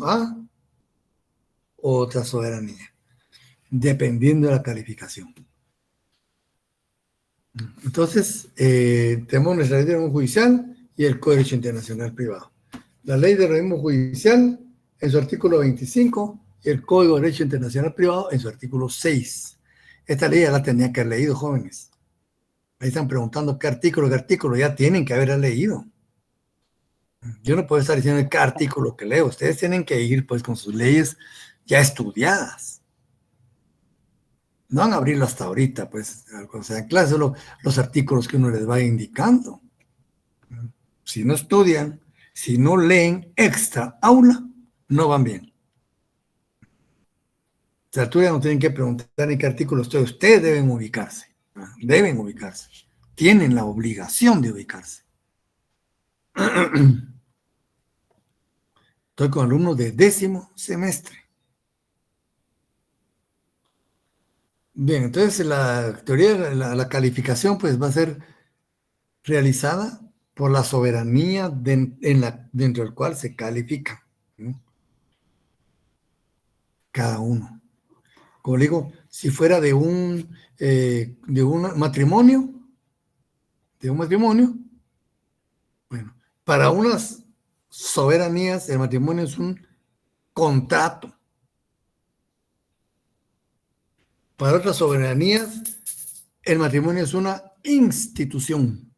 a otra soberanía, dependiendo de la calificación. Entonces, tenemos nuestra ley de organismo judicial y el Código de Derecho Internacional Privado. La ley de organismo judicial en su artículo 25 y el Código de Derecho Internacional Privado en su artículo 6. Esta ley ya la tenían que haber leído, jóvenes. Ahí están preguntando qué artículo, ya tienen que haber leído. Yo no puedo estar diciendo qué artículo que leo. Ustedes tienen que ir pues con sus leyes ya estudiadas. No van a abrirlo hasta ahorita, pues, o sea, en clase los artículos que uno les va indicando. Si no estudian, si no leen extra aula, no van bien. O sea, tú ya no tienen que preguntar en qué artículo estoy. Ustedes deben ubicarse. Deben ubicarse. Tienen la obligación de ubicarse. Estoy con alumnos de 10º semestre. Bien, entonces la teoría, la calificación, pues va a ser realizada por la soberanía dentro del cual se califica, ¿no? Cada uno. Como digo, si fuera de un matrimonio, bueno, para unas soberanías el matrimonio es un contrato. Para otras soberanías el matrimonio es una institución.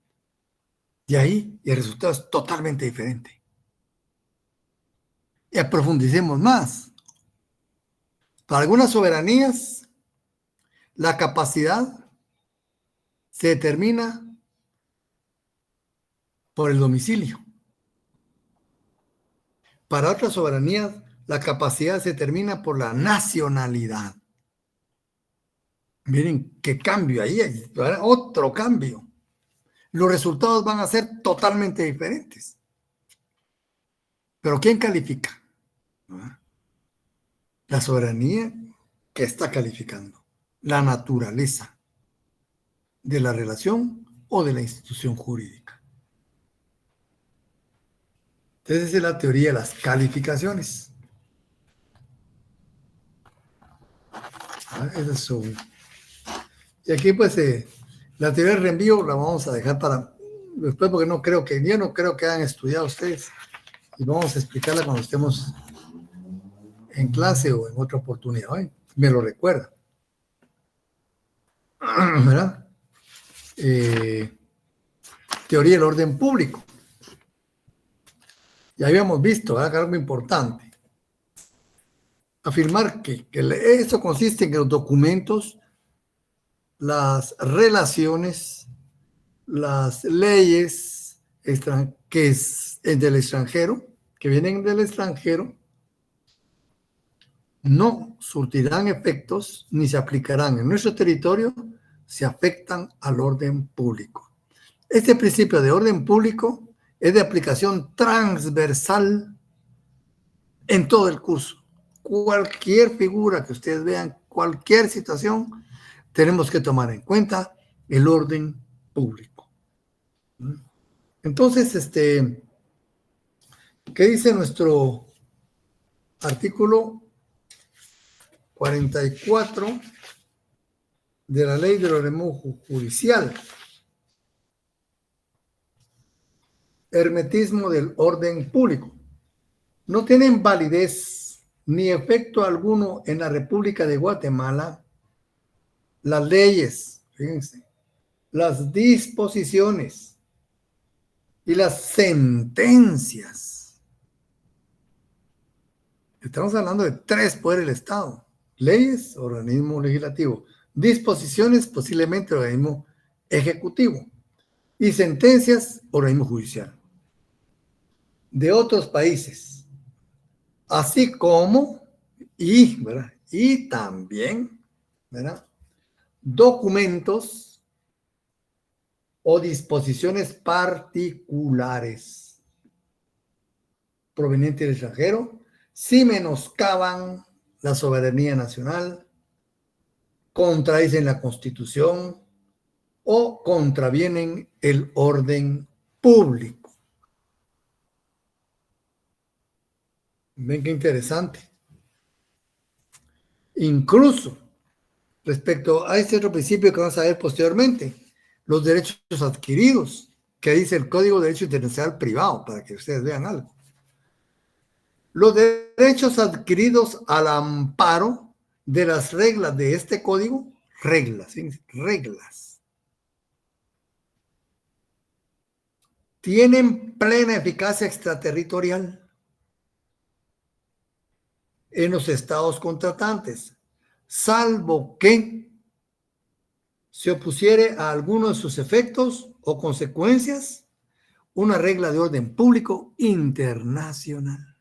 Y ahí el resultado es totalmente diferente. Y profundicemos más. Para algunas soberanías, la capacidad se determina por el domicilio. Para otras soberanías, la capacidad se determina por la nacionalidad. Miren qué cambio ahí, otro cambio. Los resultados van a ser totalmente diferentes. Pero ¿quién califica? La soberanía que está calificando, la naturaleza de la relación o de la institución jurídica. Entonces, esa es la teoría de las calificaciones. Esa es su... Y aquí, pues, la teoría del reenvío la vamos a dejar para después, porque yo no creo que hayan estudiado ustedes. Y vamos a explicarla cuando estemos en clase o en otra oportunidad. ¿Eh? Me lo recuerda. ¿Verdad? Teoría del orden público. Ya habíamos visto, ¿verdad? Algo importante. Afirmar que esto consiste en que los documentos, las relaciones, las leyes que es del extranjero, que vienen del extranjero, no surtirán efectos ni se aplicarán en nuestro territorio si afectan al orden público. Este principio de orden público es de aplicación transversal en todo el curso. Cualquier figura que ustedes vean, cualquier situación, tenemos que tomar en cuenta el orden público. Entonces, ¿qué dice nuestro artículo 44 de la ley del organismo judicial? Hermetismo del orden público. No tienen validez ni efecto alguno en la República de Guatemala las leyes, fíjense, las disposiciones y las sentencias. Estamos hablando de 3 poderes del Estado: leyes, organismo legislativo; disposiciones, posiblemente organismo ejecutivo; y sentencias, organismo judicial, de otros países, así como, ¿verdad? Y también, ¿verdad?, documentos o disposiciones particulares provenientes del extranjero si menoscaban la soberanía nacional, contradicen la Constitución o contravienen el orden público. Ven qué interesante. Incluso respecto a este otro principio que vamos a ver posteriormente, los derechos adquiridos, que dice el Código de Derecho Internacional Privado, para que ustedes vean algo. Los derechos adquiridos al amparo de las reglas de este código, reglas, tienen plena eficacia extraterritorial en los estados contratantes, salvo que se opusiere a alguno de sus efectos o consecuencias una regla de orden público internacional.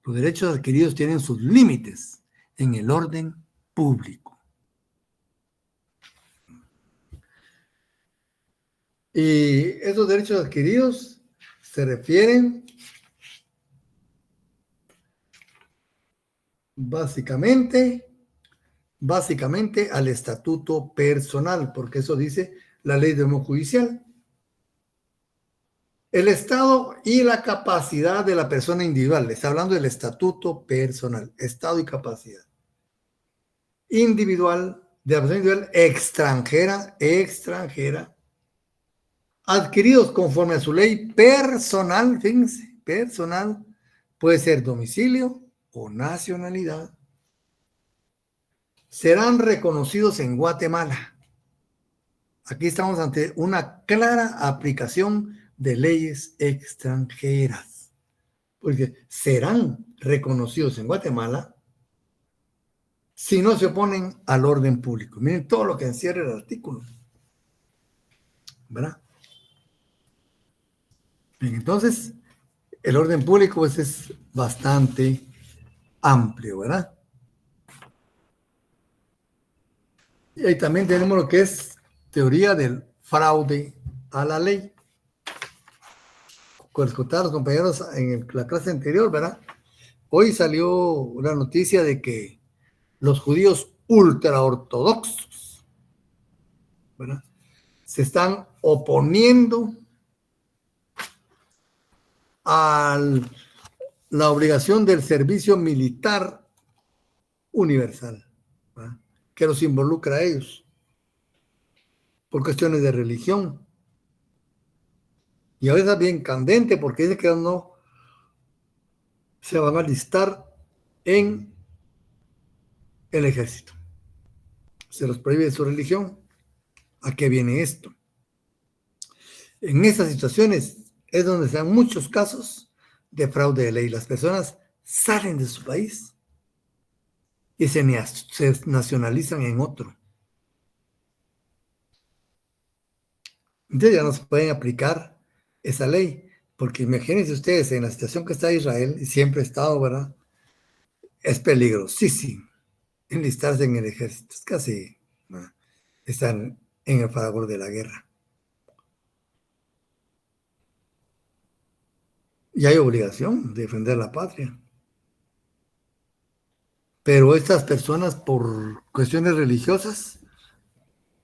Los derechos adquiridos tienen sus límites en el orden público. Y esos derechos adquiridos se refieren básicamente al estatuto personal, porque eso dice la ley de orden judicial. El estado y la capacidad de la persona individual. Está hablando del estatuto personal, estado y capacidad. Individual, de la persona individual extranjera, adquiridos conforme a su ley personal, fíjense, personal, puede ser domicilio o nacionalidad, serán reconocidos en Guatemala. Aquí estamos ante una clara aplicación de leyes extranjeras, porque serán reconocidos en Guatemala si no se oponen al orden público. Miren todo lo que encierra el artículo, ¿verdad? Bien, entonces, el orden público pues, es bastante amplio, ¿verdad? Y ahí también tenemos lo que es teoría del fraude a la ley. Con los compañeros en la clase anterior, ¿verdad? Hoy salió una noticia de que los judíos ultraortodoxos, ¿verdad?, se están oponiendo a la obligación del servicio militar universal, ¿verdad?, que los involucra a ellos por cuestiones de religión. Y a veces es bien candente porque dice que no se van a alistar en el ejército. Se los prohíbe su religión. ¿A qué viene esto? En estas situaciones es donde se dan muchos casos de fraude de ley. Las personas salen de su país y se nacionalizan en otro. Entonces ya no se pueden aplicar esa ley, porque imagínense ustedes en la situación que está Israel, y siempre ha estado, ¿verdad? Es peligrosísimo enlistarse en el ejército. Es casi, ¿verdad?, están en el fragor de la guerra. Y hay obligación de defender la patria. Pero estas personas, por cuestiones religiosas,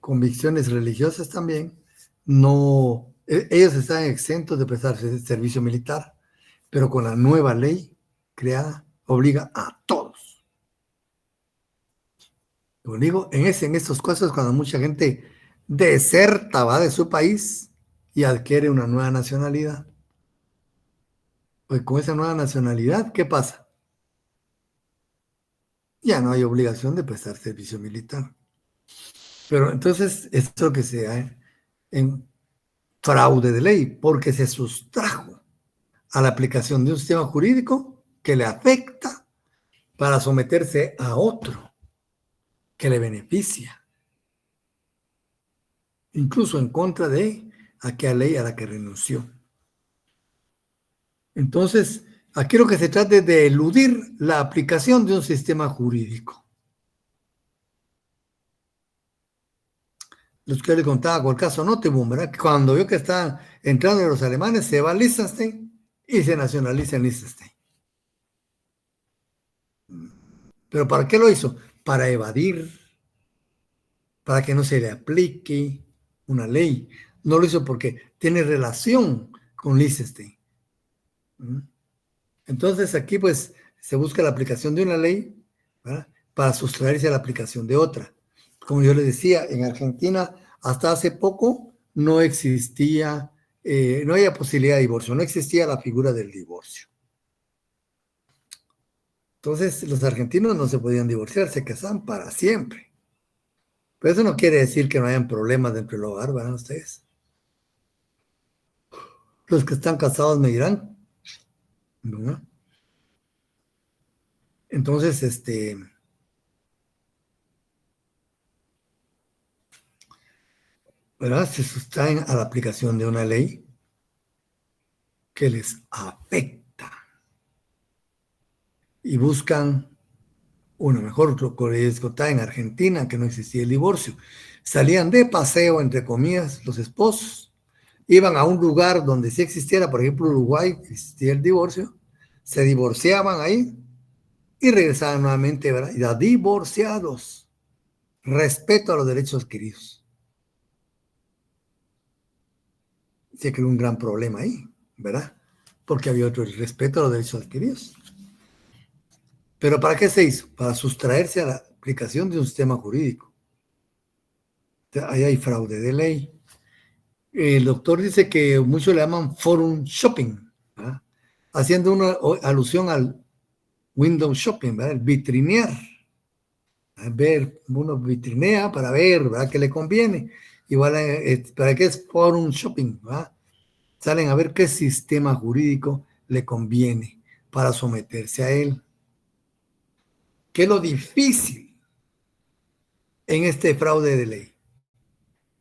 convicciones religiosas también, no, ellos están exentos de prestar servicio militar, pero con la nueva ley creada obliga a todos. Lo digo, en estos casos, cuando mucha gente deserta, va de su país y adquiere una nueva nacionalidad. Pues con esa nueva nacionalidad, ¿qué pasa? Ya no hay obligación de prestar servicio militar. Pero entonces, esto que se da en fraude de ley, porque se sustrajo a la aplicación de un sistema jurídico que le afecta para someterse a otro que le beneficia, incluso en contra de aquella ley a la que renunció. Entonces, aquí lo que se trata es de eludir la aplicación de un sistema jurídico. Los que le contaba con el caso Nottebohm, ¿verdad?, que cuando vio que estaban entrando los alemanes, se va a Liechtenstein y se nacionaliza en Liechtenstein. ¿Pero para qué lo hizo? Para evadir, para que no se le aplique una ley. No lo hizo porque tiene relación con Liechtenstein. Entonces aquí pues se busca la aplicación de una ley, ¿verdad?, para sustraerse a la aplicación de otra. Como yo les decía, en Argentina hasta hace poco no existía, no había posibilidad de divorcio, no existía la figura del divorcio. Entonces los argentinos no se podían divorciar, se casaban para siempre. Pero eso no quiere decir que no hayan problemas dentro del hogar, ¿verdad ustedes? Los que están casados me dirán, ¿verdad? Entonces, ¿verdad?, se sustraen a la aplicación de una ley que les afecta y buscan una mejor. Discoteca en Argentina, que no existía el divorcio. Salían de paseo, entre comillas, los esposos, iban a un lugar donde sí existiera, por ejemplo, Uruguay, existía el divorcio, se divorciaban ahí y regresaban nuevamente, ¿verdad? Ya divorciados. Respeto a los derechos adquiridos. Se creó un gran problema ahí, ¿verdad? Porque había otro respeto a los derechos adquiridos. ¿Pero para qué se hizo? Para sustraerse a la aplicación de un sistema jurídico. Ahí hay fraude de ley. El doctor dice que muchos le llaman forum shopping, ¿verdad?, haciendo una alusión al window shopping, ¿verdad?, el vitrinear. Ver, uno vitrinea para ver, ¿verdad?, qué le conviene. Igual, ¿para qué es forum shopping? ¿Verdad? Salen a ver qué sistema jurídico le conviene para someterse a él. ¿Qué es lo difícil en este fraude de ley?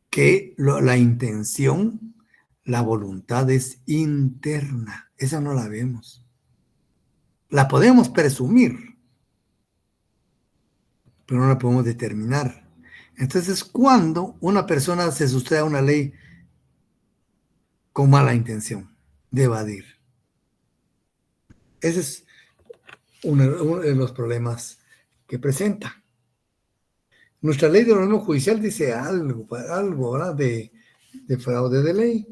Que la intención, la voluntad es interna. Esa no la vemos. La podemos presumir, pero no la podemos determinar. Entonces, cuando una persona se sustrae a una ley con mala intención de evadir, ese es uno de los problemas que presenta. Nuestra ley de organismo judicial dice algo, ¿verdad?, de fraude de ley.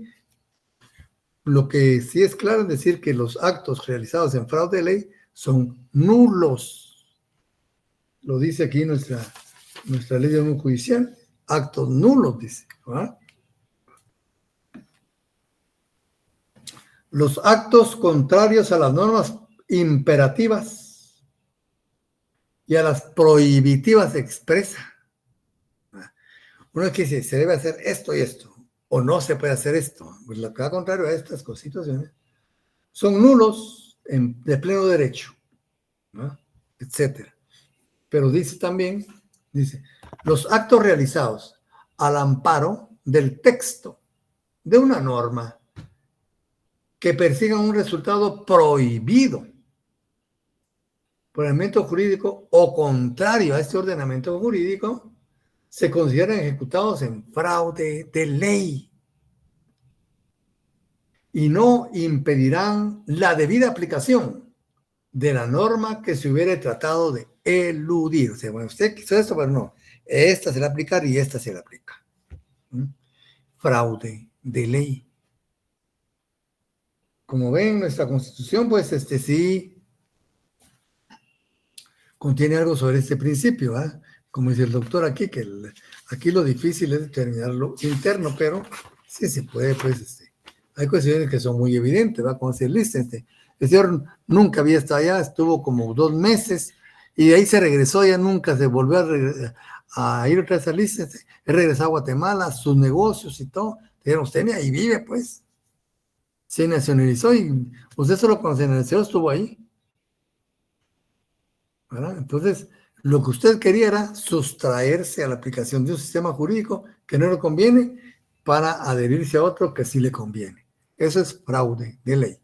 Lo que sí es claro es decir que los actos realizados en fraude de ley son nulos. Lo dice aquí nuestra ley de organismo judicial. Actos nulos, dice, ¿verdad? Los actos contrarios a las normas imperativas y a las prohibitivas expresas. Uno que dice, se debe hacer esto y esto, o no se puede hacer esto. Pues lo que va contrario a estas situaciones son nulos de pleno derecho, ¿no?, etcétera. Pero dice también, dice, los actos realizados al amparo del texto de una norma que persigan un resultado prohibido por el ordenamiento jurídico o contrario a este ordenamiento jurídico, se consideran ejecutados en fraude de ley y no impedirán la debida aplicación de la norma que se hubiera tratado de eludir. O sea, bueno, usted quiso esto, pero no, esta se le aplica y esta se le aplica. Fraude de ley. Como ven, nuestra Constitución, pues, sí contiene algo sobre este principio, ¿eh? Como dice el doctor aquí, que aquí lo difícil es determinar lo interno, pero sí se puede, pues, hay cuestiones que son muy evidentes, ¿va? Como decir, listo, el señor nunca había estado allá, estuvo como 2 meses, y de ahí se regresó, ya nunca se volvió a ir otra vez a Lice, él regresó a Guatemala, a sus negocios y todo. Dijeron, usted ni ahí vive, pues. Se nacionalizó y usted solo cuando se nacionalizó estuvo ahí, ¿verdad? Entonces, lo que usted quería era sustraerse a la aplicación de un sistema jurídico que no le conviene para adherirse a otro que sí le conviene. Eso es fraude de ley,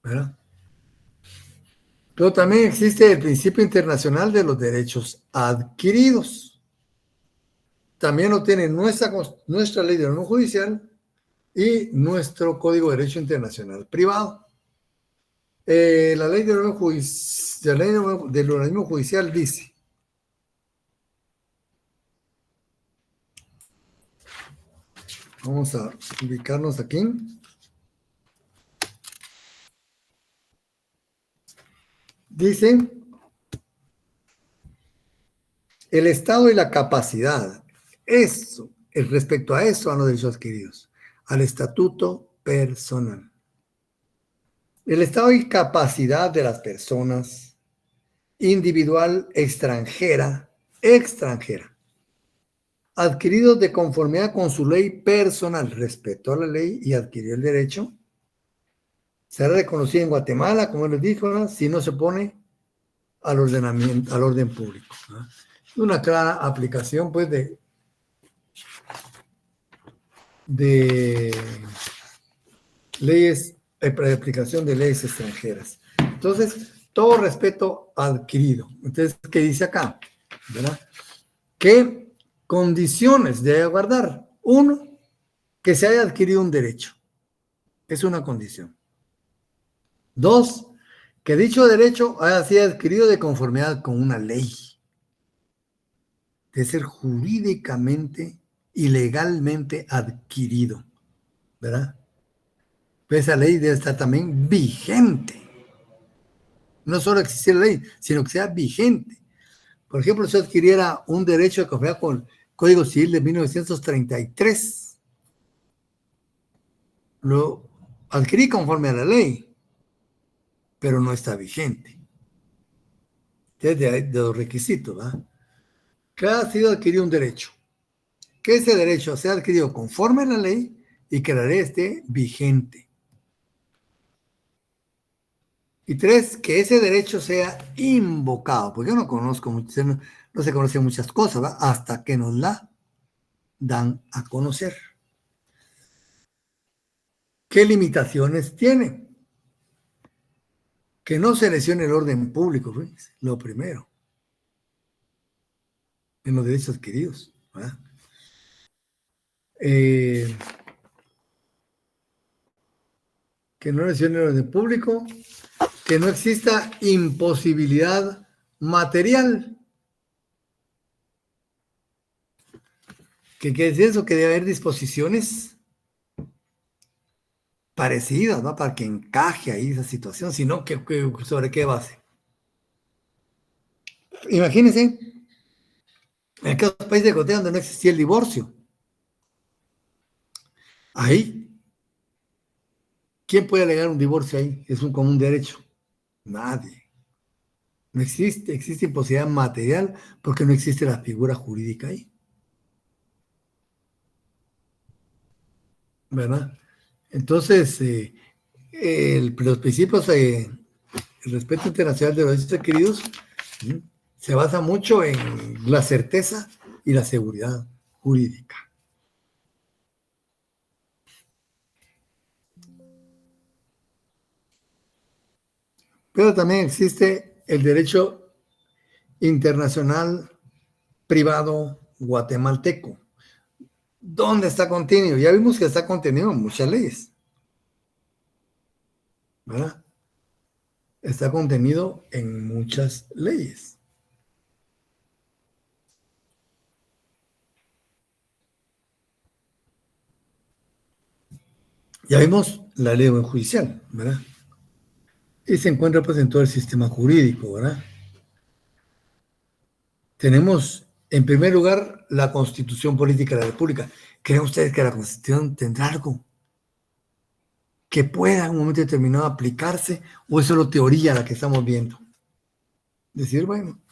¿verdad? Pero también existe el principio internacional de los derechos adquiridos. También lo tiene nuestra ley de orden judicial y nuestro Código de Derecho Internacional Privado. La ley del organismo judicial dice: vamos a ubicarnos aquí. Dice, el estado y la capacidad, eso, respecto a eso, a los derechos adquiridos, al estatuto personal. El estado y capacidad de las personas, individual, extranjera, adquiridos de conformidad con su ley personal, respetó la ley y adquirió el derecho, será reconocido en Guatemala, como les dijo, ¿no? Si no se opone al ordenamiento, al orden público, ¿no? Una clara aplicación, pues, de leyes, aplicación de leyes extranjeras. Entonces, todo respeto adquirido. Entonces, ¿qué dice acá? ¿Verdad? ¿Qué condiciones debe guardar? Uno, que se haya adquirido un derecho. Es una condición. Dos, que dicho derecho haya sido adquirido de conformidad con una ley. De ser jurídicamente y legalmente adquirido, ¿verdad? Pues esa ley debe estar también vigente. No solo existir la ley, sino que sea vigente. Por ejemplo, si adquiriera un derecho de conformidad con el Código Civil de 1933, lo adquirí conforme a la ley, pero no está vigente. Desde de los requisitos, ¿verdad? Que ha sido adquirido un derecho. Que ese derecho sea adquirido conforme a la ley y que la ley esté vigente. Y tres, que ese derecho sea invocado, porque yo no conozco, no se conocen muchas cosas, ¿verdad? Hasta que nos la dan a conocer. ¿Qué limitaciones tiene? Que no se lesione el orden público, fíjense, lo primero, en los derechos adquiridos, ¿verdad? Que no lesione el orden público, que no exista imposibilidad material. ¿Qué es eso? Que debe haber disposiciones parecidas, ¿no? Para que encaje ahí esa situación, sino ¿sobre qué base? Imagínense, en aquellos países de Cotea donde no existía el divorcio. Ahí, ¿quién puede alegar un divorcio ahí? Es un común derecho. Nadie. No existe imposibilidad material porque no existe la figura jurídica ahí. ¿Verdad? Entonces, los principios el respeto internacional de los derechos adquiridos se basa mucho en la certeza y la seguridad jurídica. Pero también existe el derecho internacional privado guatemalteco. ¿Dónde está contenido? Ya vimos que está contenido en muchas leyes, ¿verdad? Está contenido en muchas leyes. Ya vimos la ley judicial, ¿verdad? Y se encuentra pues en todo el sistema jurídico, ¿verdad? Tenemos, en primer lugar, la Constitución Política de la República. ¿Creen ustedes que la Constitución tendrá algo que pueda en un momento determinado aplicarse o es solo teoría la que estamos viendo? Decir, bueno,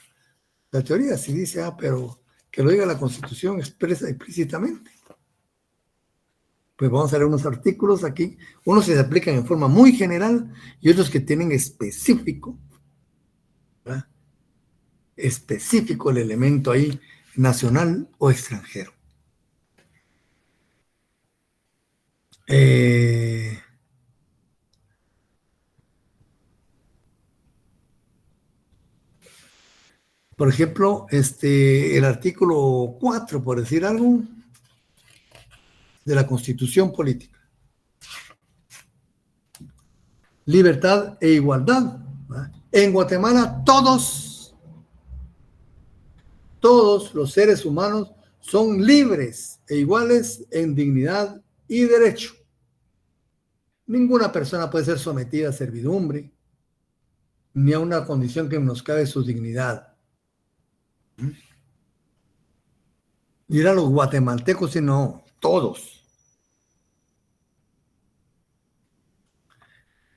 la teoría sí dice, pero que lo diga la Constitución expresa explícitamente. Pues vamos a leer unos artículos aquí, unos que se aplican en forma muy general y otros que tienen específico, ¿verdad? Específico el elemento ahí, nacional o extranjero. Por ejemplo, el artículo 4, por decir algo, de la Constitución Política. Libertad e igualdad, ¿verdad? En Guatemala todos los seres humanos son libres e iguales en dignidad y derecho. Ninguna persona puede ser sometida a servidumbre, ni a una condición que menoscabe su dignidad. Y eran los guatemaltecos, sino todos.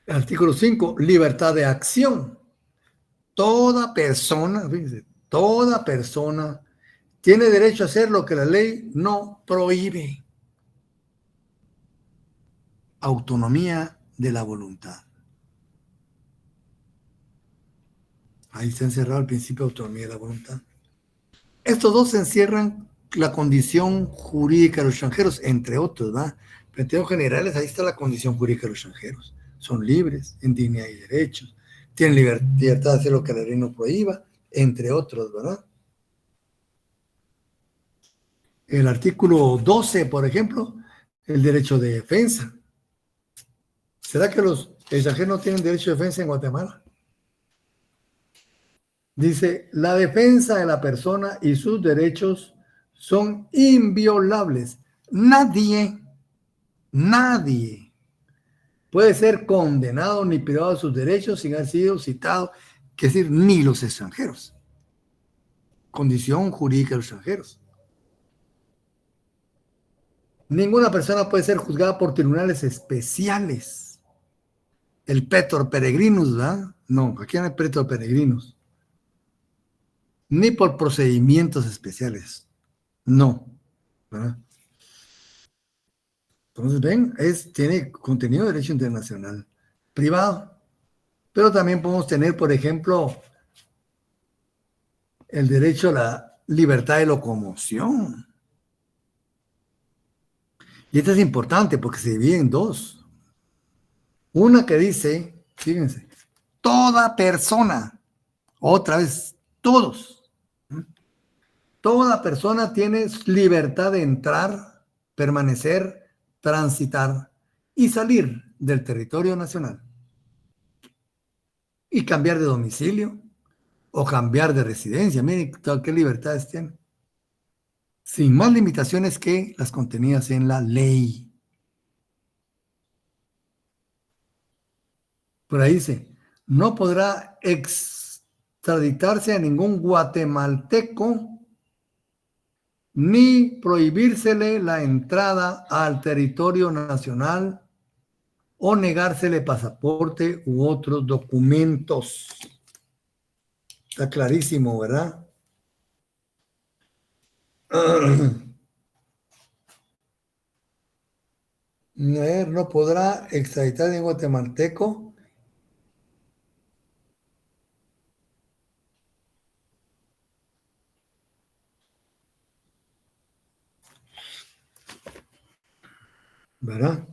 Artículo 5, libertad de acción. Toda persona, fíjense, toda persona tiene derecho a hacer lo que la ley no prohíbe. Autonomía de la voluntad. Ahí está encerrado el principio de autonomía de la voluntad. Estos dos encierran la condición jurídica de los extranjeros, entre otros, ¿verdad? Pero en términos generales, ahí está la condición jurídica de los extranjeros. Son libres, en dignidad y derechos, tienen libertad de hacer lo que la ley no prohíba, entre otros, ¿verdad? El artículo 12, por ejemplo, el derecho de defensa. ¿Será que los extranjeros no tienen derecho de defensa en Guatemala? Dice, la defensa de la persona y sus derechos son inviolables. Nadie puede ser condenado ni privado de sus derechos sin haber sido citado, que es decir, ni los extranjeros. Condición jurídica de los extranjeros. Ninguna persona puede ser juzgada por tribunales especiales. El Petor Peregrinus, ¿verdad? No, aquí no hay Petor Peregrinus. Ni por procedimientos especiales. No, ¿verdad? Entonces, ven, tiene contenido de derecho internacional privado. Pero también podemos tener, por ejemplo, el derecho a la libertad de locomoción. Y esto es importante porque se divide en dos. Una que dice, fíjense, toda persona, otra vez, todos. Toda persona tiene libertad de entrar, permanecer, transitar y salir del territorio nacional. Y cambiar de domicilio o cambiar de residencia. Miren qué libertades tienen. Sin más limitaciones que las contenidas en la ley. Por ahí dice, no podrá extraditarse a ningún guatemalteco ni prohibírsele la entrada al territorio nacional o negársele pasaporte u otros documentos. Está clarísimo, ¿verdad? No podrá extraditar a ningún guatemalteco. ¿Verdad?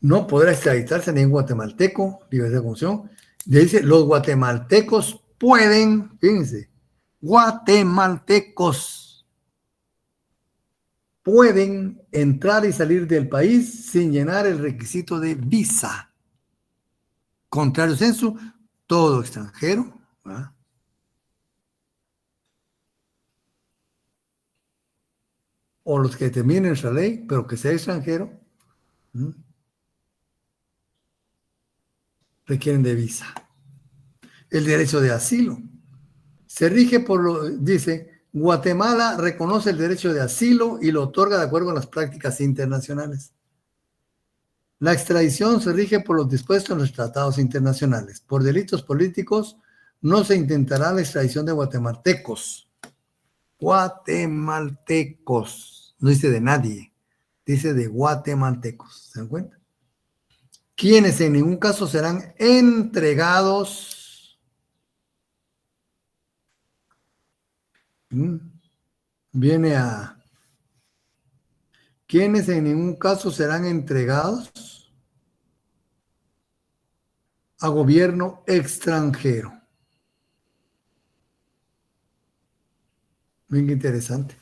No podrá extraditarse a ningún guatemalteco, libertad de función. Le dice, los guatemaltecos pueden, fíjense, guatemaltecos pueden entrar y salir del país sin llenar el requisito de visa. Contrario censo, todo extranjero, ¿verdad? O los que determinen nuestra ley, pero que sea extranjero, ¿sí? Requieren de visa. El derecho de asilo se rige por lo, dice, Guatemala reconoce el derecho de asilo y lo otorga de acuerdo con las prácticas internacionales. La extradición se rige por los dispuestos en los tratados internacionales. Por delitos políticos no se intentará la extradición de guatemaltecos. Guatemaltecos. No dice de nadie, dice de guatemaltecos. ¿Se dan cuenta? Quienes en ningún caso serán entregados. Viene a quienes en ningún caso serán entregados a gobierno extranjero. Bien interesante.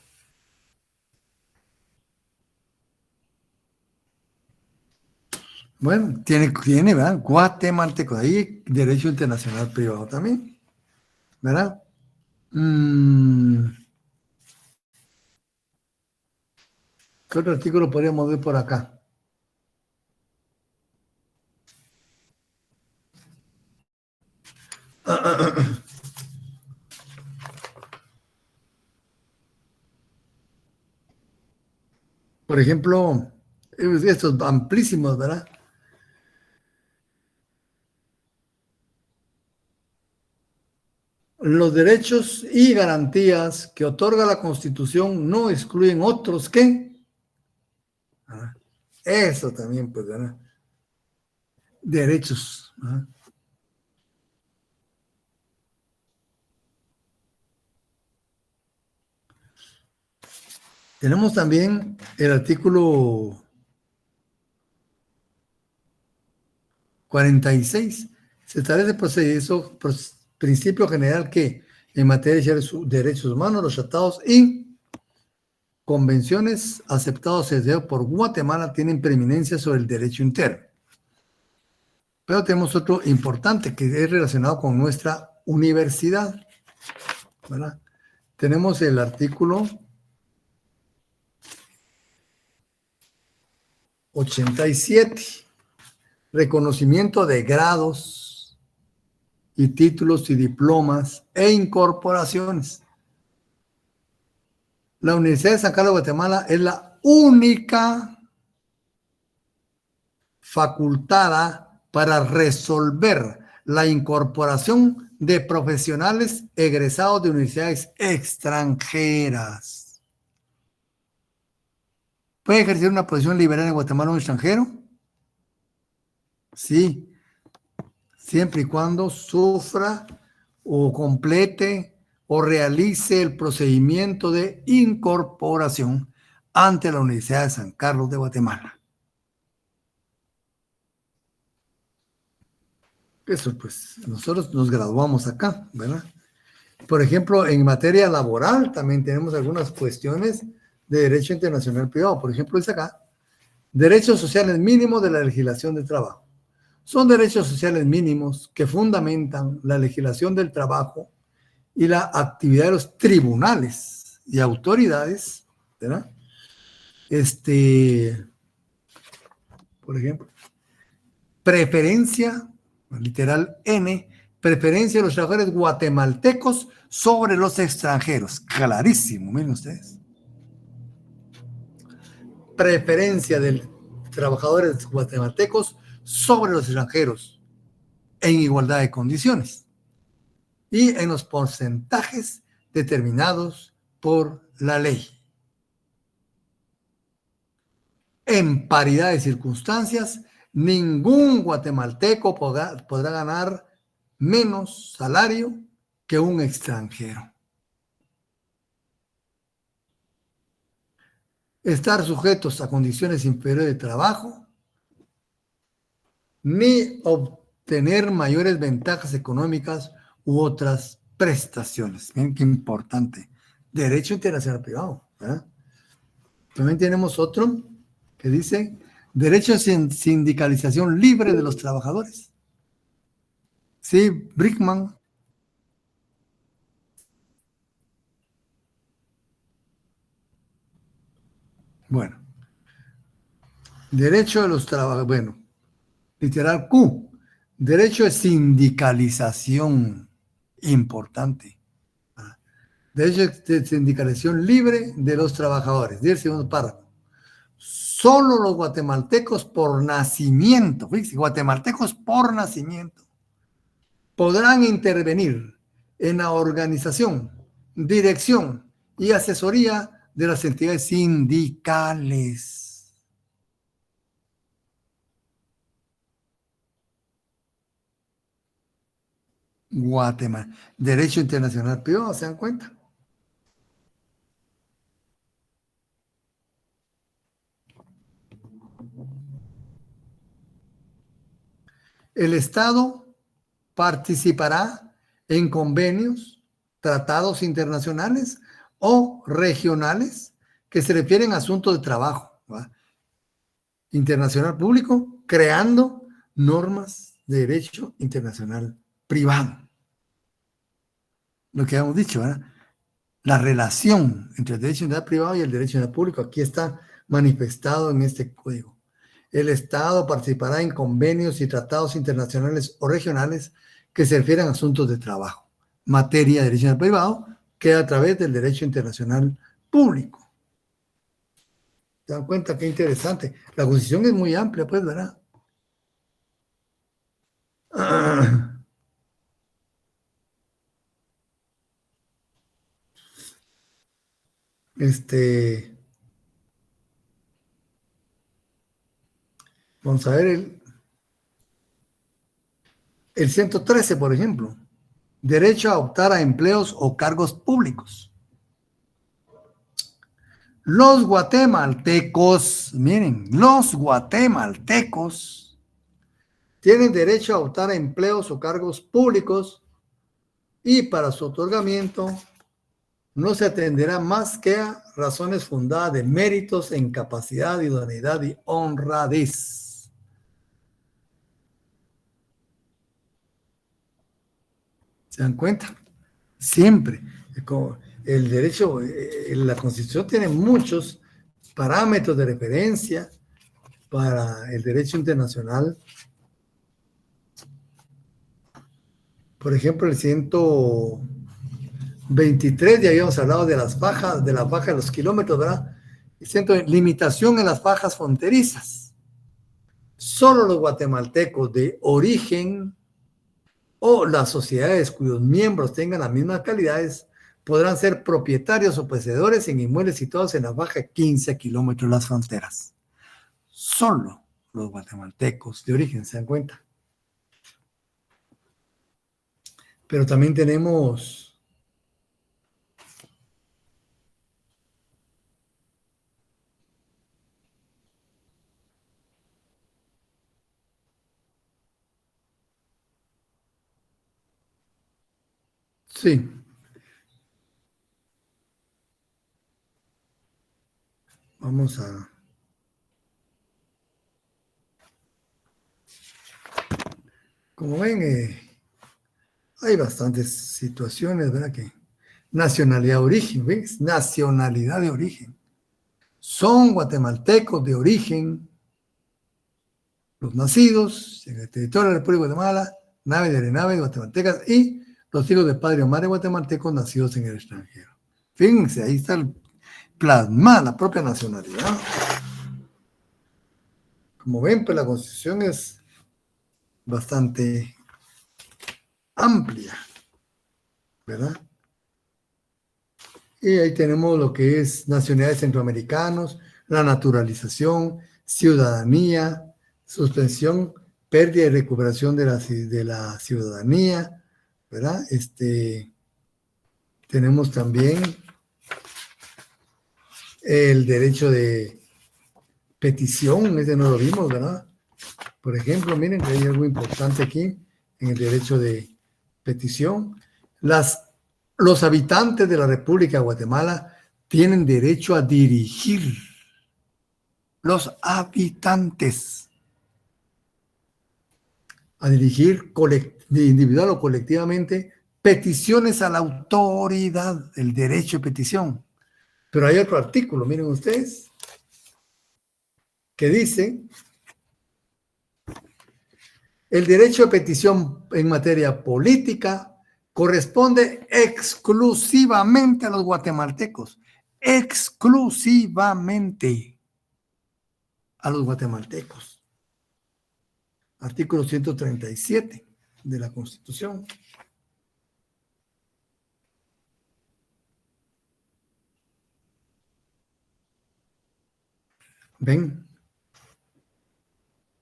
Bueno, tiene, ¿verdad? Guatemalteco, ahí derecho internacional privado también, ¿verdad? ¿Qué otro artículo podríamos ver por acá? Por ejemplo, estos amplísimos, ¿verdad? Los derechos y garantías que otorga la Constitución no excluyen otros que. Eso también, pues, ¿verdad? Derechos. ¿Verdad? Tenemos también el artículo 46. Se establece principio general que en materia de derechos humanos, los tratados y convenciones aceptados por Guatemala tienen preeminencia sobre el derecho interno. Pero tenemos otro importante que es relacionado con nuestra universidad, ¿verdad? Tenemos el artículo 87, reconocimiento de grados y títulos y diplomas e incorporaciones. La Universidad de San Carlos de Guatemala es la única facultada para resolver la incorporación de profesionales egresados de universidades extranjeras. ¿Puede ejercer una posición liberal en Guatemala un extranjero? Sí, siempre y cuando sufra o complete o realice el procedimiento de incorporación ante la Universidad de San Carlos de Guatemala. Eso, pues, nosotros nos graduamos acá, ¿verdad? Por ejemplo, en materia laboral también tenemos algunas cuestiones de derecho internacional privado. Por ejemplo, dice acá, derechos sociales mínimos de la legislación del trabajo. Son derechos sociales mínimos que fundamentan la legislación del trabajo y la actividad de los tribunales y autoridades, ¿verdad? Por ejemplo, preferencia, literal N, preferencia de los trabajadores guatemaltecos sobre los extranjeros. Clarísimo, miren ustedes. Preferencia de trabajadores guatemaltecos sobre los extranjeros en igualdad de condiciones y en los porcentajes determinados por la ley. En paridad de circunstancias, ningún guatemalteco podrá ganar menos salario que un extranjero. Estar sujetos a condiciones inferiores de trabajo, ni obtener mayores ventajas económicas u otras prestaciones. Miren qué importante. Derecho internacional privado, ¿verdad? También tenemos otro que dice derecho a sindicalización libre de los trabajadores. Sí, Brickman. Bueno, derecho de los trabajadores, bueno, literal Q, derecho de sindicalización, importante. Derecho de sindicalización libre de los trabajadores. Dice el segundo párrafo. Solo los guatemaltecos por nacimiento, fíjense, guatemaltecos por nacimiento, podrán intervenir en la organización, dirección y asesoría de las entidades sindicales. Guatemala. Derecho internacional privado, ¿se dan cuenta? El Estado participará en convenios, tratados internacionales o regionales que se refieren a asuntos de trabajo, ¿va? Internacional público, creando normas de derecho internacional privado. Lo que hemos dicho, ¿verdad? La relación entre el derecho internacional privado y el derecho internacional público aquí está manifestado en este código. El Estado participará en convenios y tratados internacionales o regionales que se refieren a asuntos de trabajo. Materia de derecho privado queda a través del derecho internacional público. ¿Se dan cuenta qué interesante? La Constitución es muy amplia, pues, ¿verdad? Vamos a ver el 113, por ejemplo. Derecho a optar a empleos o cargos públicos. Los guatemaltecos, miren, los guatemaltecos tienen derecho a optar a empleos o cargos públicos y para su otorgamiento no se atenderá más que a razones fundadas de méritos en capacidad, idoneidad y honradez. ¿Se dan cuenta? Siempre. El derecho, la Constitución tiene muchos parámetros de referencia para el derecho internacional. Por ejemplo, el 123, ya habíamos hablado de las fajas, de la faja de los kilómetros, ¿verdad? Limitación en las fajas fronterizas. Solo los guatemaltecos de origen o las sociedades cuyos miembros tengan las mismas calidades podrán ser propietarios o poseedores en inmuebles situados en la faja 15 kilómetros de las fronteras. Solo los guatemaltecos de origen, ¿se dan cuenta? Pero también tenemos sí. Vamos a... Como ven, hay bastantes situaciones, ¿verdad? Que nacionalidad de origen, ¿ves? Nacionalidad de origen. Son guatemaltecos de origen, los nacidos en el territorio de la República de Guatemala, naves de aeronaves guatemaltecas y los hijos de padre o madre guatemaltecos nacidos en el extranjero. Fíjense, ahí está plasmada la propia nacionalidad. Como ven, pues la Constitución es bastante amplia, ¿verdad? Y ahí tenemos lo que es nacionalidades centroamericanos, la naturalización, ciudadanía, suspensión, pérdida y recuperación de la ciudadanía, ¿verdad? Tenemos también el derecho de petición, ese no lo vimos, ¿verdad? Por ejemplo, miren que hay algo importante aquí en el derecho de petición. Los habitantes de la República de Guatemala tienen derecho a dirigir. Los habitantes a dirigir individual o colectivamente peticiones a la autoridad, el derecho de petición. Pero hay otro artículo, miren ustedes, que dice: el derecho de petición en materia política corresponde exclusivamente a los guatemaltecos, exclusivamente a los guatemaltecos. Artículo 137 de la Constitución. ¿Ven?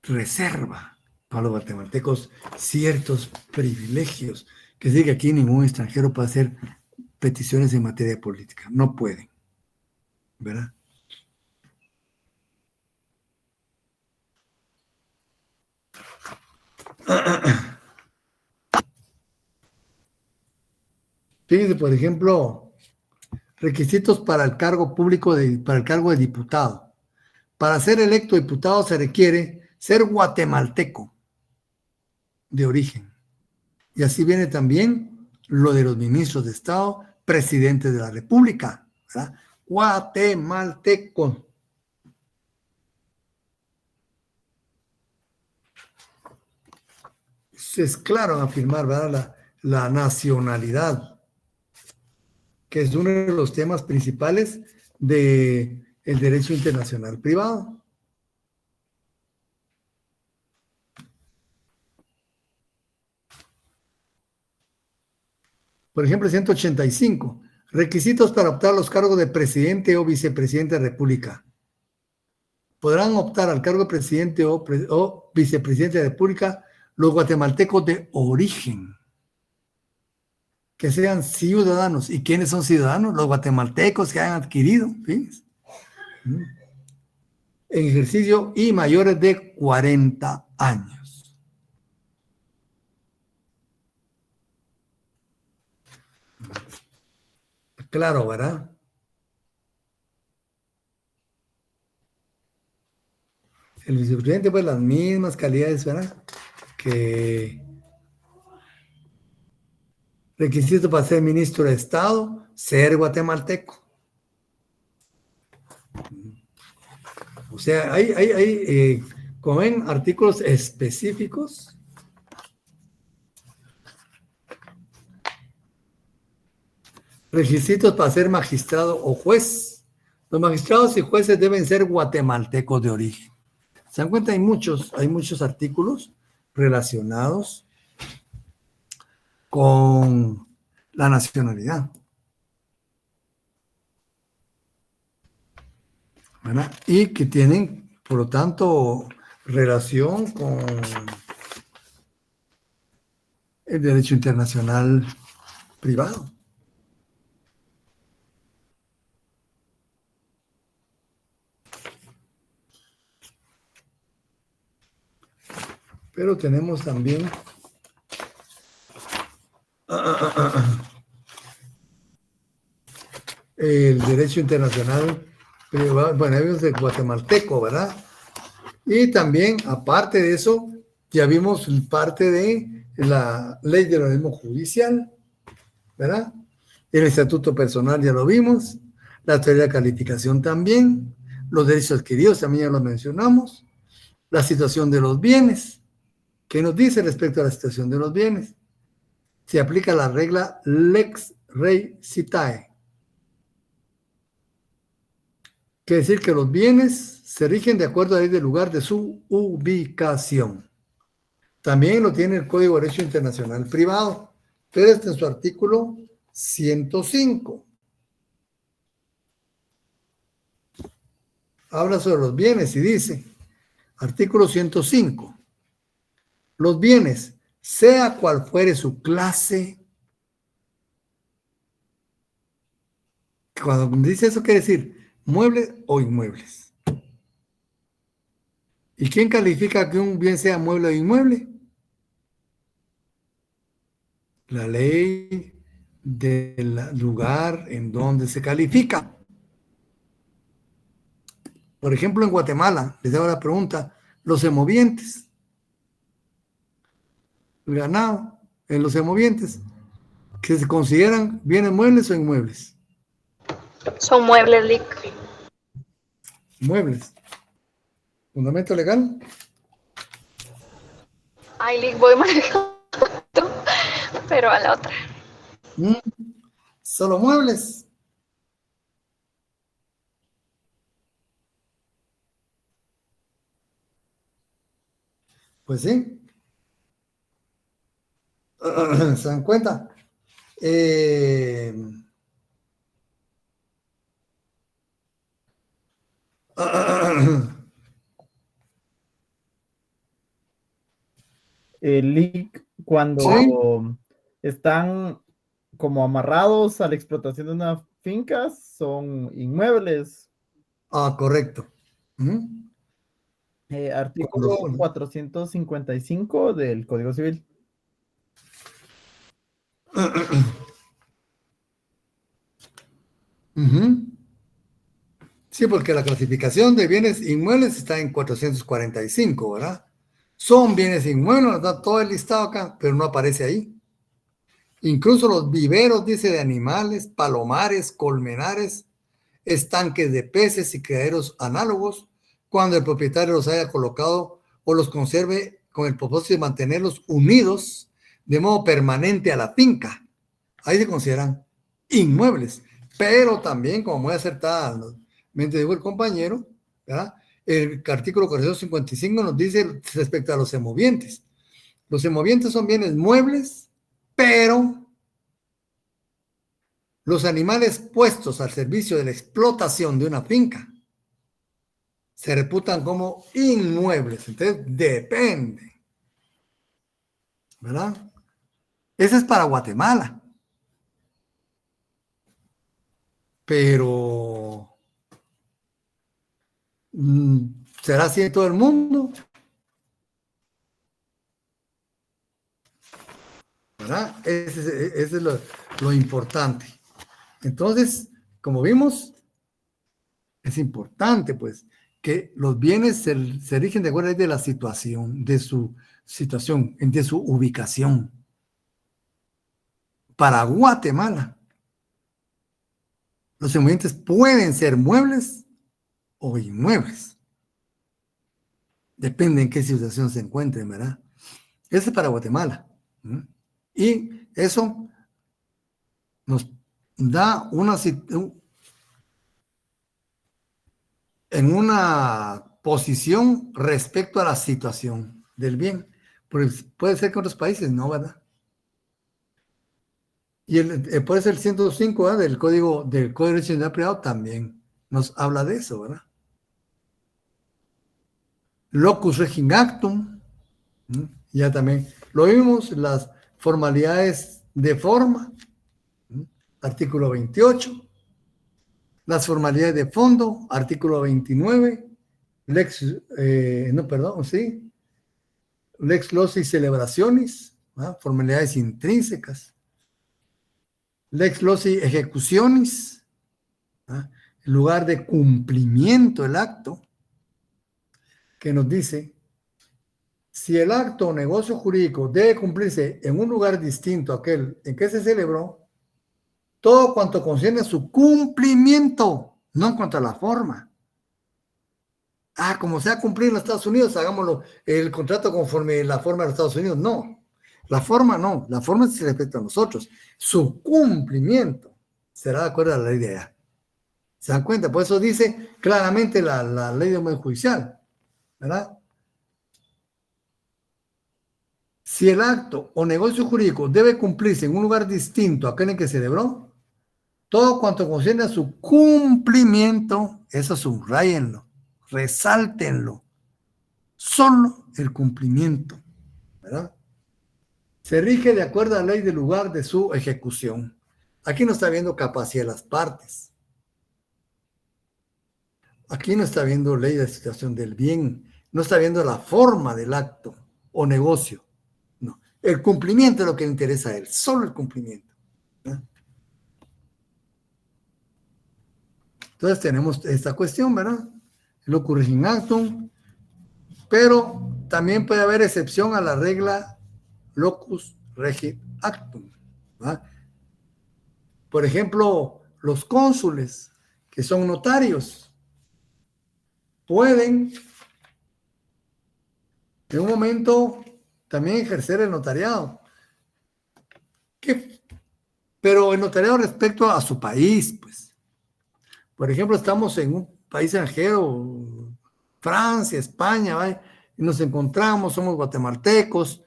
Reserva para los guatemaltecos ciertos privilegios, que dice que aquí ningún extranjero puede hacer peticiones en materia política. No pueden, ¿verdad? Fíjense, por ejemplo, requisitos para el cargo público, para el cargo de diputado. Para ser electo diputado se requiere ser guatemalteco de origen. Y así viene también lo de los ministros de Estado, presidentes de la República, ¿verdad? Guatemalteco. es claro en afirmar, ¿verdad? La nacionalidad, que es uno de los temas principales del derecho internacional privado. Por ejemplo, 185. Requisitos para optar a los cargos de presidente o vicepresidente de la República. Podrán optar al cargo de presidente o vicepresidente de la República los guatemaltecos de origen, que sean ciudadanos. ¿Y quiénes son ciudadanos? Los guatemaltecos que han adquirido, ¿sí? En ejercicio y mayores de 40 años. Claro, ¿verdad? El vicepresidente, pues las mismas calidades, ¿verdad? Que requisito para ser ministro de Estado, ser guatemalteco. O sea, hay como ven, artículos específicos. Requisitos para ser magistrado o juez. Los magistrados y jueces deben ser guatemaltecos de origen. ¿Se dan cuenta? Hay muchos artículos relacionados con la nacionalidad. ¿Verdad? Y que tienen, por lo tanto, relación con el derecho internacional privado. Pero tenemos también el derecho internacional privado, bueno, es de guatemalteco, ¿verdad? Y también, aparte de eso, ya vimos parte de la ley del organismo judicial, ¿verdad? El estatuto personal ya lo vimos, la teoría de calificación también, los derechos adquiridos también ya lo mencionamos, la situación de los bienes. ¿Qué nos dice respecto a la situación de los bienes? Se aplica la regla lex rei citae. Quiere decir que los bienes se rigen de acuerdo a la ley del lugar de su ubicación. También lo tiene el Código de Derecho Internacional Privado, pero este en su artículo 105. Habla sobre los bienes y dice, artículo 105, los bienes, sea cual fuere su clase. Cuando dice eso, quiere decir muebles o inmuebles. ¿Y quién califica que un bien sea mueble o inmueble? La ley del lugar en donde se califica. Por ejemplo, en Guatemala, les hago la pregunta, los semovientes, el ganado, en los semovientes, que se consideran bienes muebles o inmuebles. Son muebles, Lick. Muebles. ¿Fundamento legal? Ay, Lick, voy manejando, pero a la otra. Solo muebles. Pues sí. ¿Se dan cuenta? El leak cuando ¿Sí? están como amarrados a la explotación de una finca son inmuebles. Ah, correcto. Artículo 455 del Código Civil. Sí, porque la clasificación de bienes inmuebles está en 445, ¿verdad? Son bienes inmuebles, da todo el listado acá, pero no aparece ahí. Incluso los viveros, dice, de animales, palomares, colmenares, estanques de peces y criaderos análogos, cuando el propietario los haya colocado o los conserve con el propósito de mantenerlos unidos de modo permanente a la finca. Ahí se consideran inmuebles, pero también, como muy acertadamente dijo el compañero, ¿verdad? El artículo 455 nos dice respecto a los semovientes. Los semovientes son bienes muebles, pero los animales puestos al servicio de la explotación de una finca se reputan como inmuebles. Entonces, depende. ¿Verdad? Ese es para Guatemala. Pero, ¿será así en todo el mundo? ¿Verdad? Ese es lo importante. Entonces, como vimos, es importante, pues, que los bienes se rigen de acuerdo de la situación, de su situación, de su ubicación. Para Guatemala, los semovientes pueden ser muebles o inmuebles. Depende en qué situación se encuentren, ¿verdad? Ese es para Guatemala. Y eso nos da en una posición respecto a la situación del bien. Pues puede ser que otros países no, ¿verdad? Y puede ser el 105, ¿verdad? Del Código de Derecho Privado también nos habla de eso, ¿verdad? Locus regin actum, ya también lo vimos, las formalidades de forma, artículo 28, las formalidades de fondo, artículo 29, lex loci celebraciones, formalidades intrínsecas, lex loci ejecutionis, el lugar de cumplimiento del acto, que nos dice, si el acto o negocio jurídico debe cumplirse en un lugar distinto a aquel en que se celebró, todo cuanto concierne a su cumplimiento, no en cuanto a la forma. Como se va a cumplir en los Estados Unidos, hagámoslo el contrato conforme la forma de los Estados Unidos. No, la forma no, la forma se respecta a nosotros. Su cumplimiento será de acuerdo a la ley de allá. ¿Se dan cuenta? Por eso dice claramente la ley de orden judicial, ¿verdad? Si el acto o negocio jurídico debe cumplirse en un lugar distinto a aquel en que se celebró, todo cuanto concierne a su cumplimiento, eso subrayenlo, resáltenlo, solo el cumplimiento, ¿verdad? Se rige de acuerdo a la ley del lugar de su ejecución. Aquí no está viendo capacidad de las partes. Aquí no está viendo ley de situación del bien. No está viendo la forma del acto o negocio. No. El cumplimiento es lo que le interesa a él. Solo el cumplimiento. ¿Verdad? Entonces tenemos esta cuestión, ¿verdad? Locus regin actum. Pero también puede haber excepción a la regla locus regit actum, ¿verdad? Por ejemplo, los cónsules, que son notarios, pueden en un momento también ejercer el notariado. Pero el notariado respecto a su país, pues. Por ejemplo, estamos en un país extranjero, Francia, España, ¿vale? Y nos encontramos, somos guatemaltecos,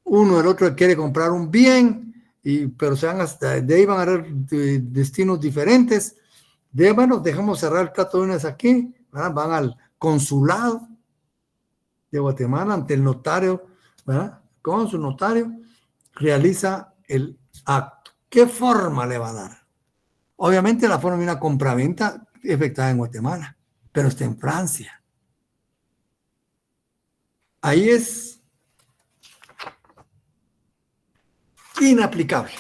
uno el otro quiere comprar un bien, pero de ahí van a haber destinos diferentes. Bueno, dejamos cerrar el trato de unas aquí, ¿verdad? Van al consulado de Guatemala ante el notario, ¿verdad? Con su notario realiza el acto. ¿Qué forma le va a dar? Obviamente la forma de una compraventa efectuada en Guatemala, pero está en Francia. Ahí es inaplicable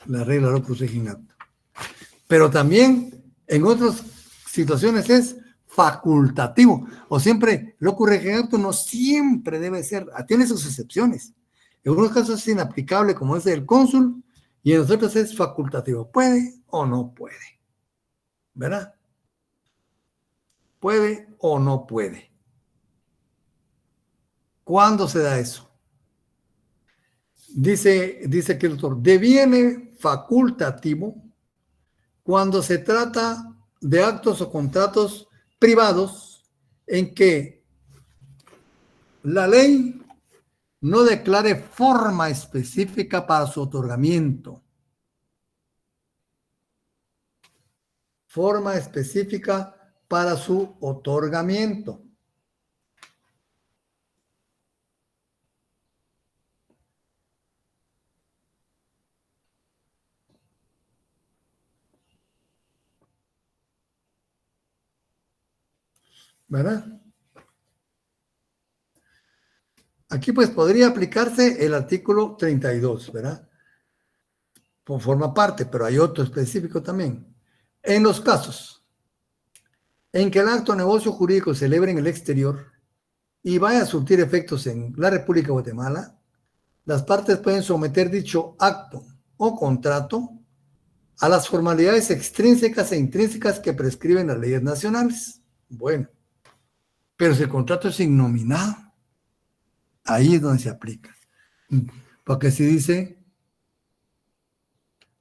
la regla locus regin actum. Pero también en otras situaciones es facultativo, o siempre locus regin actum no siempre debe ser, tiene sus excepciones. En algunos casos es inaplicable, como es el cónsul, y en otros es facultativo. ¿Puede o no puede? ¿Verdad? ¿Puede o no puede? ¿Cuándo se da eso? Dice aquí el doctor, deviene facultativo cuando se trata de actos o contratos privados en que la ley no declare forma específica para su otorgamiento. Forma específica para su otorgamiento. ¿Verdad? Aquí pues podría aplicarse el artículo 32, ¿verdad? Forma parte, pero hay otro específico también. En los casos en que el acto o negocio jurídico se celebre en el exterior y vaya a surtir efectos en la República de Guatemala, las partes pueden someter dicho acto o contrato a las formalidades extrínsecas e intrínsecas que prescriben las leyes nacionales. Bueno, pero si el contrato es innominado, ahí es donde se aplica. Porque si dice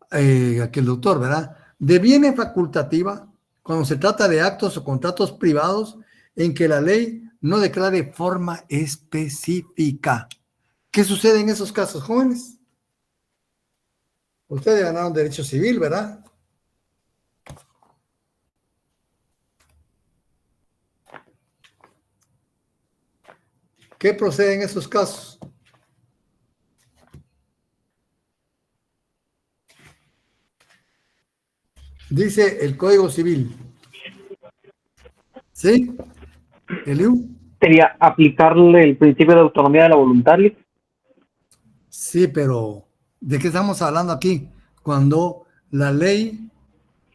aquí el doctor, ¿verdad? Deviene facultativa cuando se trata de actos o contratos privados en que la ley no declare forma específica. ¿Qué sucede en esos casos, jóvenes? Ustedes ganaron derecho civil, ¿verdad? ¿Qué procede en esos casos? Dice el Código Civil. ¿Sí? ¿Eliu? Sería aplicarle el principio de autonomía de la voluntaria. Sí, pero ¿de qué estamos hablando aquí? Cuando la ley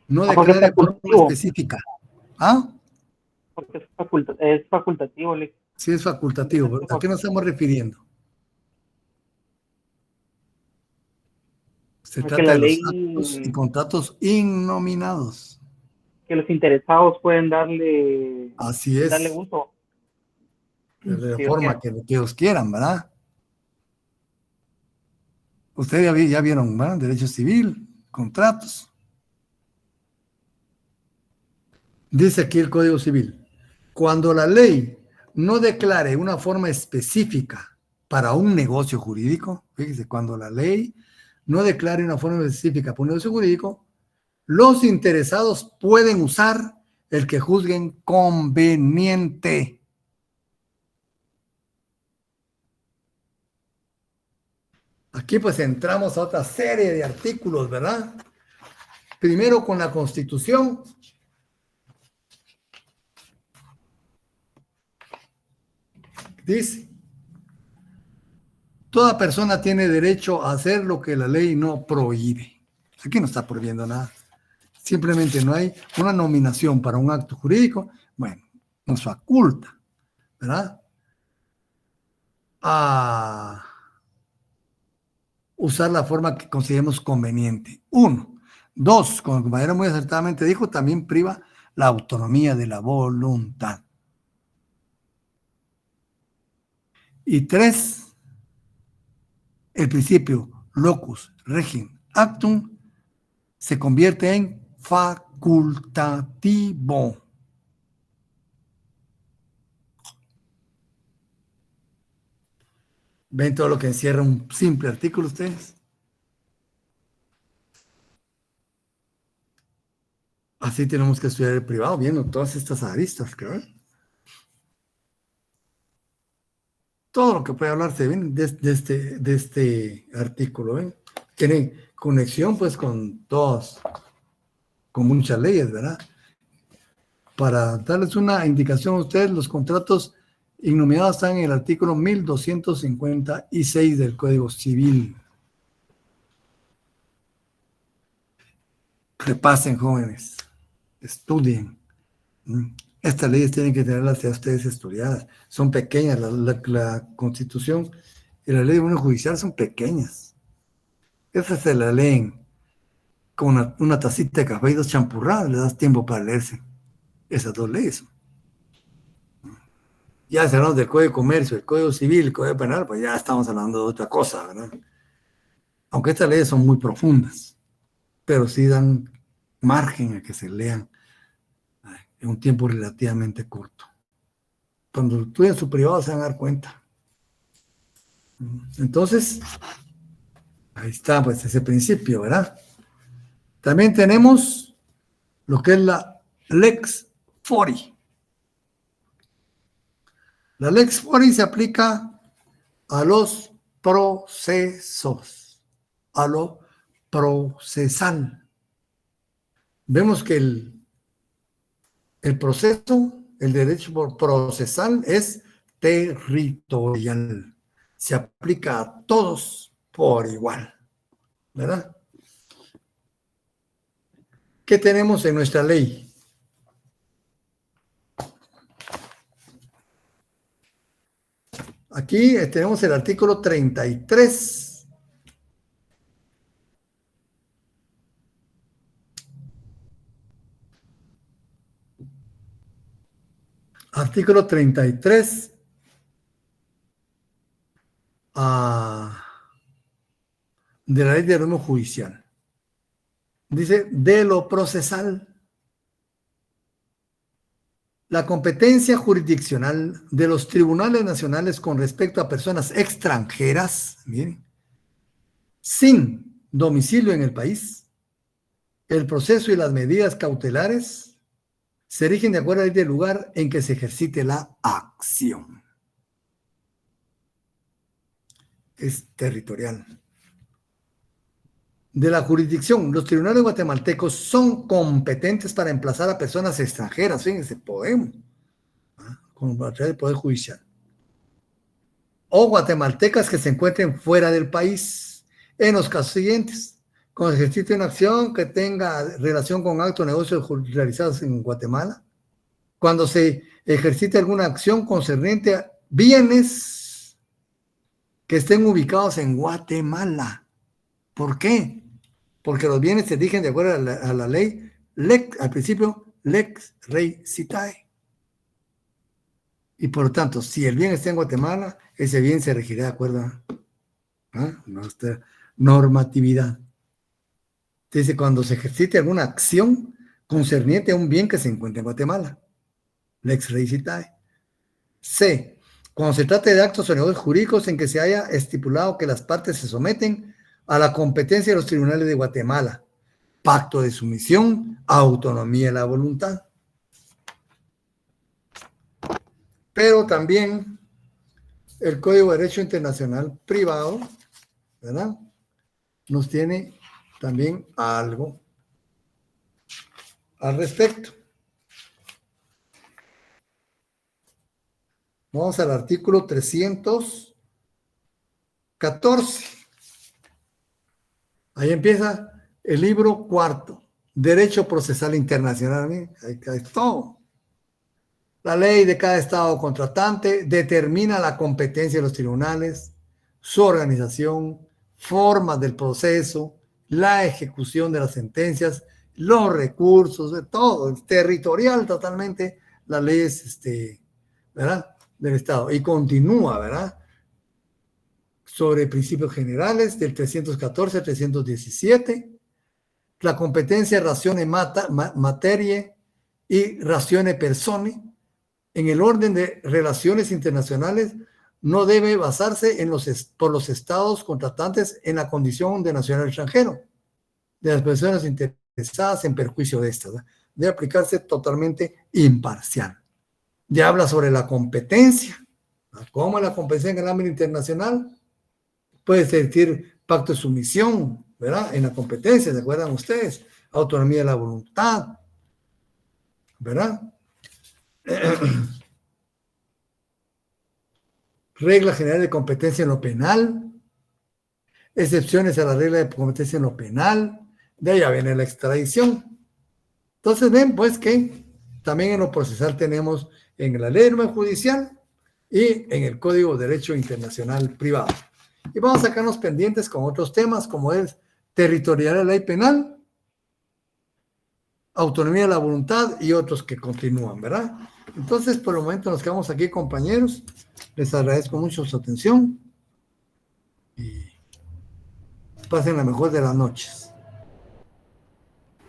no Porque es declare forma facultativo. específica. ¿Ah? Porque es facultativo. Sí, es facultativo. ¿A qué nos estamos refiriendo? Se Porque trata la de los ley, actos y contratos innominados. que los interesados pueden darle Así es. uso. De Sí, forma que ellos quieran, ¿verdad? Ustedes ya vieron, ¿verdad? Derecho civil, contratos. Dice aquí el Código Civil, cuando la ley no declare una forma específica para un negocio jurídico, fíjese, cuando la ley no declare una forma específica para un negocio jurídico, los interesados pueden usar el que juzguen conveniente. Aquí pues entramos a otra serie de artículos, ¿verdad? Primero con la Constitución. Dice, toda persona tiene derecho a hacer lo que la ley no prohíbe. Aquí no está prohibiendo nada. Simplemente no hay una nominación para un acto jurídico. Bueno, nos faculta, ¿verdad? A usar la forma que consideremos conveniente. Uno. Dos, como el compañero muy acertadamente dijo, también priva la autonomía de la voluntad. Y tres, el principio locus regim actum se convierte en facultativo. ¿Ven todo lo que encierra un simple artículo ustedes? Así tenemos que estudiar el privado, viendo todas estas aristas, ¿verdad? Todo lo que puede hablarse, ¿ven? De este artículo, ¿ven? Tiene conexión, pues, con todas, con muchas leyes, ¿verdad? Para darles una indicación a ustedes, los contratos innominados están en el artículo 1256 del Código Civil. Repasen, jóvenes, estudien. Estas leyes tienen que tenerlas ya ustedes estudiadas. Son pequeñas, la Constitución y la ley de unión judicial son pequeñas. Esas se la leen con una tacita de café y dos champurradas, le das tiempo para leerse esas dos leyes. Ya si hablamos del Código de Comercio, el Código Civil, el Código Penal, pues ya estamos hablando de otra cosa, ¿verdad? Aunque estas leyes son muy profundas, pero sí dan margen a que se lean en un tiempo relativamente corto. Cuando estudien su privado se van a dar cuenta. Entonces, ahí está pues ese principio, ¿verdad? También tenemos lo que es la Lex Fori. La Lex Fori se aplica a los procesos, a lo procesal. Vemos que el proceso, el derecho procesal es territorial. Se aplica a todos por igual, ¿verdad? ¿Qué tenemos en nuestra ley? Aquí tenemos el artículo 33. Artículo 33. De la ley de orden judicial. Dice, de lo procesal, la competencia jurisdiccional de los tribunales nacionales con respecto a personas extranjeras, miren, sin domicilio en el país, el proceso y las medidas cautelares se rigen de acuerdo a la ley del lugar en que se ejercite la acción. Es territorial. De la jurisdicción, los tribunales guatemaltecos son competentes para emplazar a personas extranjeras, fíjense, podemos, con a través del Poder Judicial, o guatemaltecas que se encuentren fuera del país, en los casos siguientes, cuando se ejercite una acción que tenga relación con actos o negocios realizados en Guatemala, cuando se ejercite alguna acción concerniente a bienes que estén ubicados en Guatemala. ¿Por qué? Porque los bienes se rigen de acuerdo a la ley, al principio, lex rei citae. Y por lo tanto, si el bien está en Guatemala, ese bien se regirá de acuerdo a nuestra normatividad. Dice, cuando se ejercite alguna acción concerniente a un bien que se encuentra en Guatemala, lex rei citae. C. Cuando se trate de actos o negocios jurídicos en que se haya estipulado que las partes se someten a la competencia de los tribunales de Guatemala, pacto de sumisión, autonomía de la voluntad. Pero también el Código de Derecho Internacional Privado, ¿verdad?, nos tiene también algo al respecto. Vamos al artículo 314. Ahí empieza el libro cuarto, Derecho Procesal Internacional. Ahí es todo. La ley de cada estado contratante determina la competencia de los tribunales, su organización, formas del proceso, la ejecución de las sentencias, los recursos, de todo, es territorial totalmente las leyes, ¿verdad?, del Estado. Y continúa, ¿verdad?, sobre principios generales del 314 al 317, la competencia ratione materie y ratione persone en el orden de relaciones internacionales no debe basarse por los estados contratantes en la condición de nacional extranjero de las personas interesadas en perjuicio de estas, ¿verdad? Debe aplicarse totalmente imparcial. Ya habla sobre la competencia. ¿Cómo es la competencia en el ámbito internacional? Puede existir pacto de sumisión, ¿verdad?, en la competencia, ¿se acuerdan ustedes? Autonomía de la voluntad, ¿verdad? Regla general de competencia en lo penal, excepciones a la regla de competencia en lo penal, de ahí viene la extradición. Entonces ven pues que también en lo procesal tenemos en la ley judicial y en el Código de Derecho Internacional Privado. Y vamos a sacarnos pendientes con otros temas como es territorial de la ley penal, autonomía de la voluntad y otros que continúan, ¿verdad? Entonces, por el momento nos quedamos aquí, compañeros. Les agradezco mucho su atención y pasen la mejor de las noches.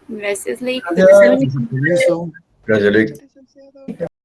Gracias, Ley. Gracias. Permiso. Gracias, Luis.